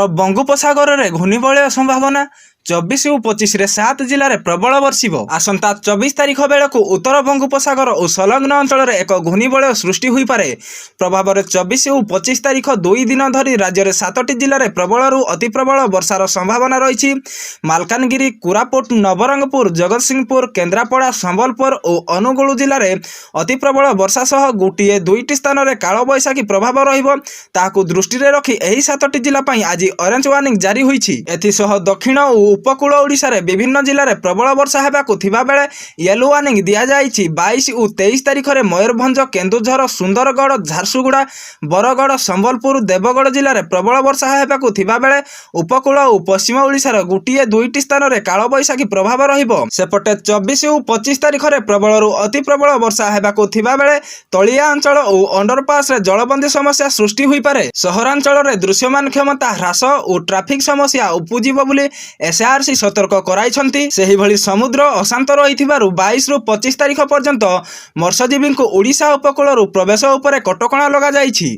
बंगोपसागर में घूर्णिबलय संभावना 24 और 25 रे 7 जिले में प्रबल बर्षिब। आसंता 24 तारिख बेलू उत्तर बंगोपसागर और संलग्न अंचल में एक घूर्णिबलय सृष्टि हो पारे। प्रभाव में 24 और 25 तारिख 2 दिन धरी राज्य में 7टी जिले में प्रबल अति प्रबल वर्षार संभावना रही। मालकानगिरी, कोरापुट, नवरंगपुर, जगतसिंहपुर, केन्द्रापड़ा, संबलपुर और अनुगुल जिले में अति प्रबल वर्षा सह गोटे दुईटी स्थान में काल बैशाखी प्रभाव रही। दृष्टि रखी यही 7टी जिला आज ऑरेंज वार्निंग जारी होईछि। एथिसह दक्षिण और उपकूल ओडिशा रे विभिन्न जिले में प्रबल वर्षा हेबाकु थिबा बेले येलो वार्निंग दिया जाइछि। 22 और 23 तारिख में मयूरभंज, केन्दुझर, सुंदरगढ़, झारसुगुड़ा, बरगढ़, संबलपुर, देवगढ़ जिले में प्रबल वर्षा हेबाकु थिबा बेले उपकूल और पश्चिम ओडिशा रे गोटे दुईटी स्थान में काल बैशाखी प्रभाव रहिबो। सेपटे 24 और 25 तारिख में प्रबल और अति प्रबल वर्षा हेबाकु थिबा बेले तलिया अंचल और अंडरपास रे जलबंदी समस्या सृष्टि होई पारे। सहरांचल रे दृश्यमान क्षमता ह्रास और ट्राफिक समस्या उपजिबो बोली एसआरसी सतर्क कराइछंती। सेही भली समुद्र अशांत रहिथिबारु 22 रु 25 तारिख पर्यंत मत्स्यजीवी को ओडिशा उपकूल प्रवेश उपरे कटकणा लगा जाइछि।